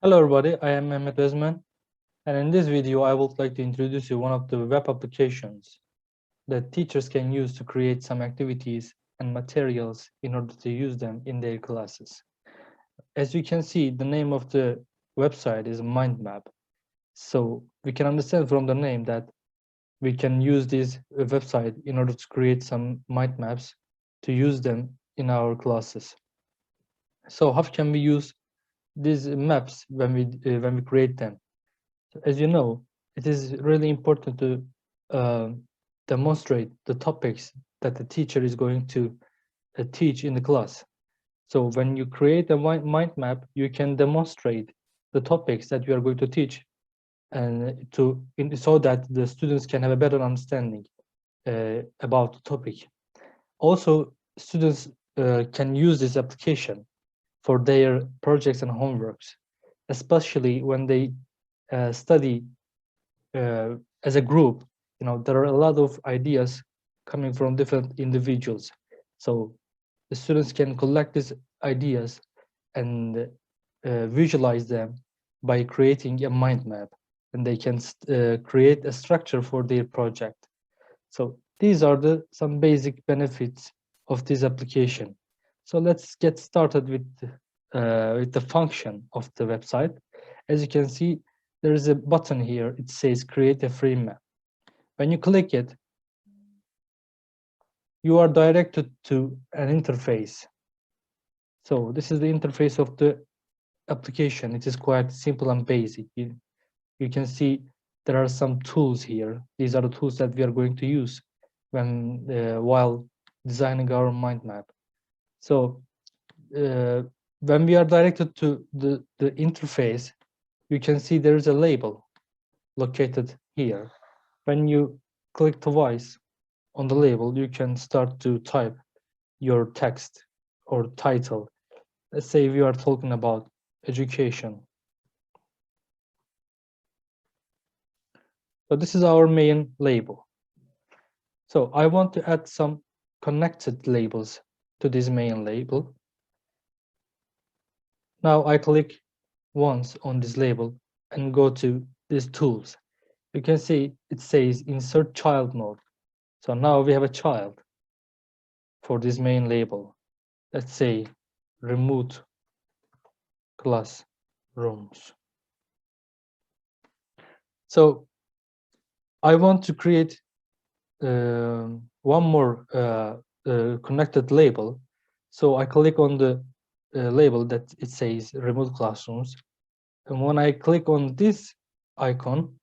Hello everybody, I am Mehmet Özmen, and in this video I would like to introduce you one of the web applications that teachers can use to create some activities and materials in order to use them in their classes. As you can see, the name of the website is MindMup. So we can understand from the name that we can use this website in order to create some mind maps to use them in our classes. So how can we use these maps when we create them? As you know, it is really important to demonstrate the topics that the teacher is going to teach in the class. So when you create a mind map, you can demonstrate the topics that you are going to teach, and so that the students can have a better understanding about the topic. Also, students can use this application for their projects and homeworks, especially when they study as a group. You know, there are a lot of ideas coming from different individuals. So the students can collect these ideas and visualize them by creating a mind map, and they can create a structure for their project. So these are some basic benefits of this application. So let's get started with the function of the website. As you can see, there is a button here. It says create a free map. When you click it, you are directed to an interface. So this is the interface of the application. It is quite simple and basic. You can see there are some tools here. These are the tools that we are going to use while designing our mind map. So when we are directed to the interface, you can see there is a label located here. When you click twice on the label, you can start to type your text or title. Let's say we are talking about education. So this is our main label. So I want to add some connected labels to this main label. Now I click once on this label and go to these tools. You can see it says insert child mode. So now we have a child for this main label. Let's say remote classrooms. So I want to create one more connected label. So I click on the label that it says remote classrooms. And when I click on this icon,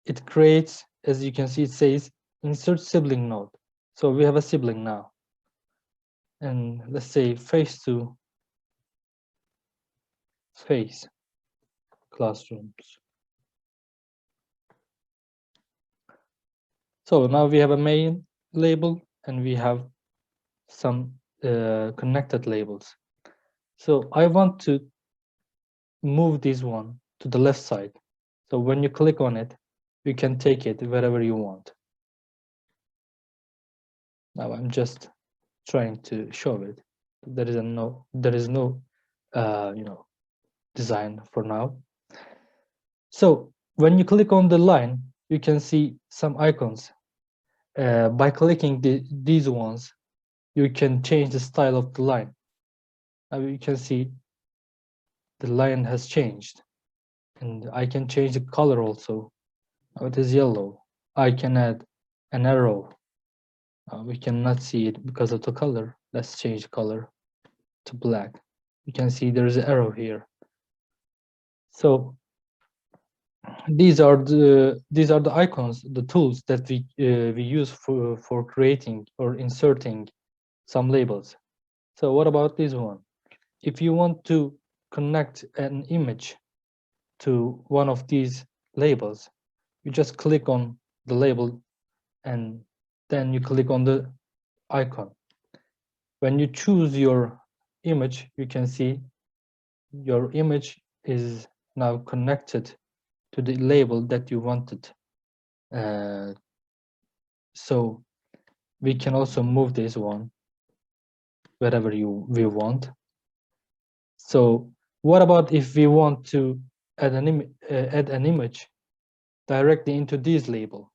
it creates, as you can see, it says insert sibling node. So we have a sibling now. And let's say face to face classrooms. So now we have a main label and we have some connected labels. So I want to move this one to the left side. So when you click on it, you can take it wherever you want. Now I'm just trying to show it. There is no design for now. So when you click on the line, you can see some icons. By clicking these ones, you can change the style of the line. Now you can see the line has changed, and I can change the color also. Now it is yellow. I can add an arrow. We cannot see it because of the color. Let's change the color to black. You can see there is an arrow here. So these are the icons, the tools that we use for creating or inserting some labels. So what about this one? If you want to connect an image to one of these labels, you just click on the label and then you click on the icon. When you choose your image, you can see your image is now connected to the label that you wanted. So we can also move this one wherever we want. So what about if we want to add an image directly into this label.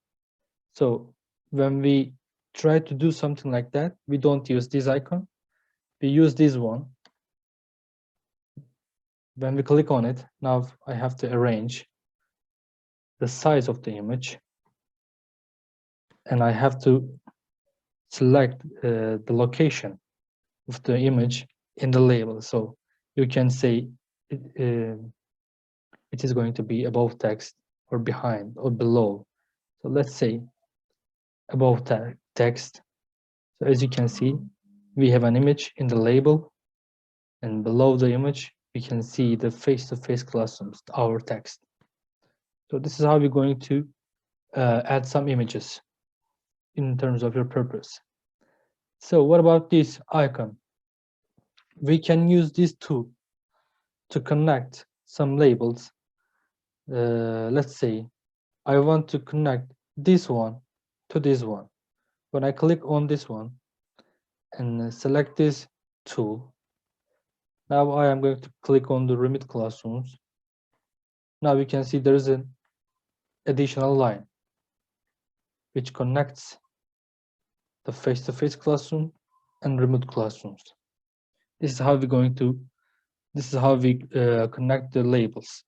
So when we try to do something like that, we don't use this icon, we use this one. When we click on it, now I have to arrange the size of the image, and I have to select the location of the image in the label. So you can say it is going to be above text or behind or below. So let's say above text. So as you can see, we have an image in the label, and below the image, we can see the face-to-face classrooms, our text. So this is how we're going to add some images in terms of your purpose. So what about this icon? We can use this tool to connect some labels. Let's say I want to connect this one to this one. When I click on this one and select this tool, now I am going to click on the remote classrooms. Now you can see there is an additional line which connects the face-to-face classroom and remote classrooms. This is how we connect the labels.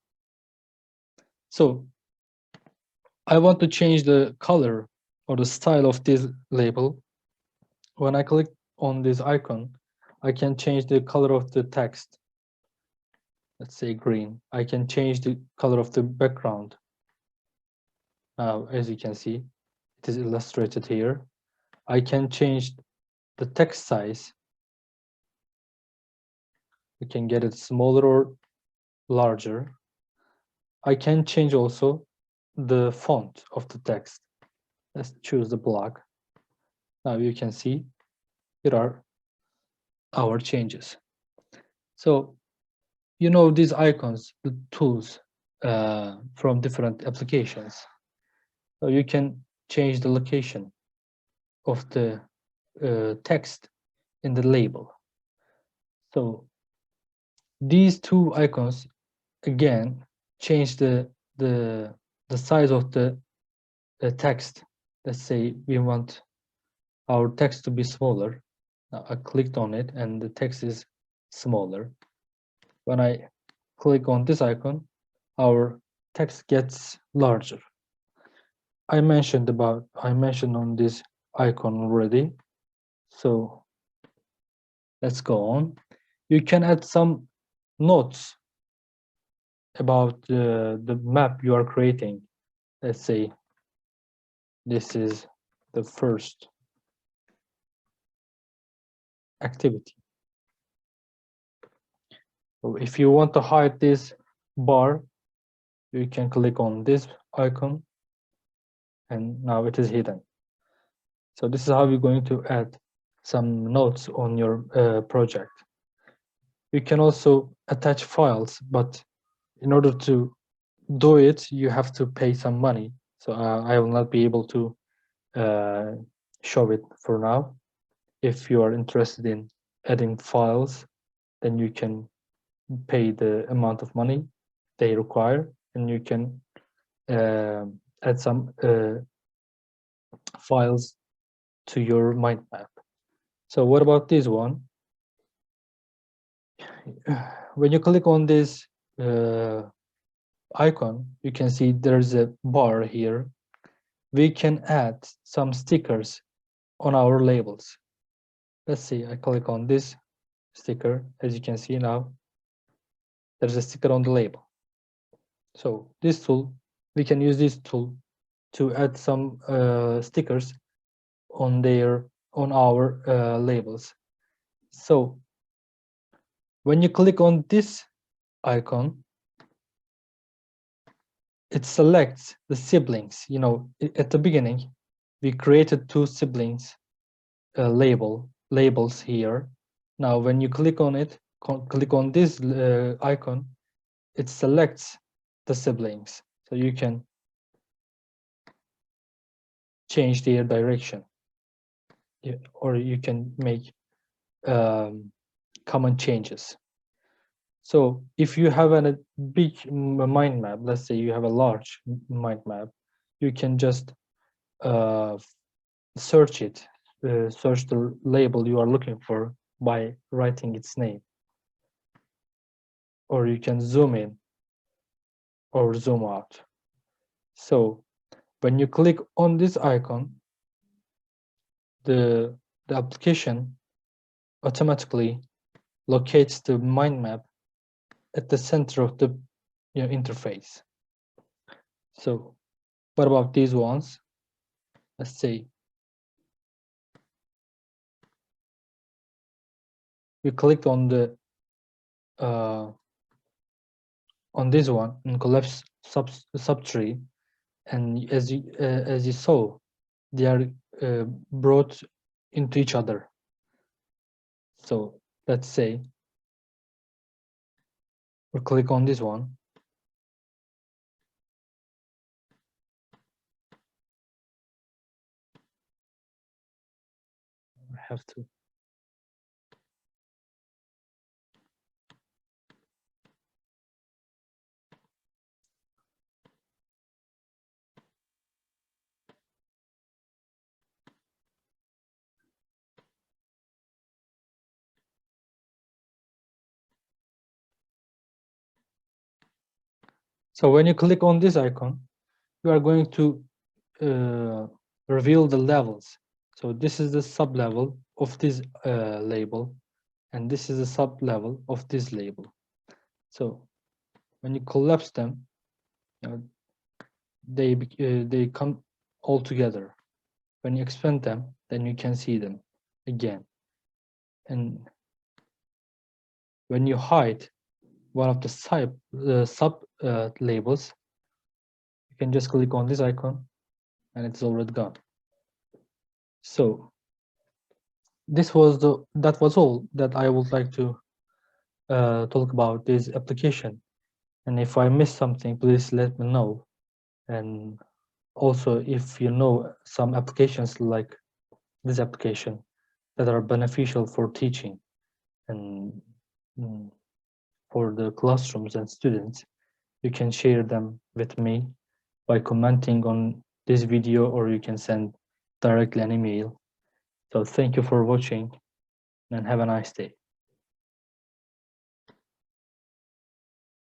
So I want to change the color or the style of this label. When I click on this icon, I can change the color of the text. Let's say green. I can change the color of the background. Now, as you can see, it is illustrated here. I can change the text size. We can get it smaller or larger. I can change also the font of the text. Let's choose the block. Now you can see here are our changes. So you know these icons, the tools from different applications. So you can change the location of the text in the label. So these two icons again change the size of the text. Let's say we want our text to be smaller. Now I clicked on it and the text is smaller. When I click on this icon, our text gets larger. I mentioned on this icon already. So let's go on. You can add some notes about the map you are creating. Let's say this is the first activity. So if you want to hide this bar, you can click on this icon and now it is hidden. So this is how you're going to add some notes on your project. You can also attach files, but in order to do it, you have to pay some money. So I will not be able to show it for now. If you are interested in adding files, then you can pay the amount of money they require, and you can add some files to your MindMup. So what about this one? When you click on this icon, you can see there's a bar here. We can add some stickers on our labels. Let's see, I click on this sticker. As you can see now, there's a sticker on the label. So this tool, we can use this tool to add some stickers on our labels. So when you click on this icon, it selects the siblings. You know, at the beginning, we created two siblings labels here. Now, when you click on it, click on this icon, it selects the siblings. So you can change their direction, or you can make common changes. So if you have a big mind map, let's say you have a large mind map, you can just search it, search the label you are looking for by writing its name. Or you can zoom in or zoom out. So when you click on this icon, the application automatically locates the mind map at the center of the interface. So what about these ones? Let's say we clicked on the on this one and collapse subtree, and as you saw, they are brought into each other. So let's say we click on this one. I have to. So when you click on this icon, you are going to reveal the levels. So this is the sub level of this label, and this is the sub level of this label. So when you collapse them, they come all together. When you expand them, then you can see them again. And when you hide one of the sub labels, you can just click on this icon, and it's already gone. So that was all that I would like to talk about this application. And if I missed something, please let me know. And also, if you know some applications like this application that are beneficial for teaching and for the classrooms and students, you can share them with me by commenting on this video, or you can send directly an email. So thank you for watching and have a nice day.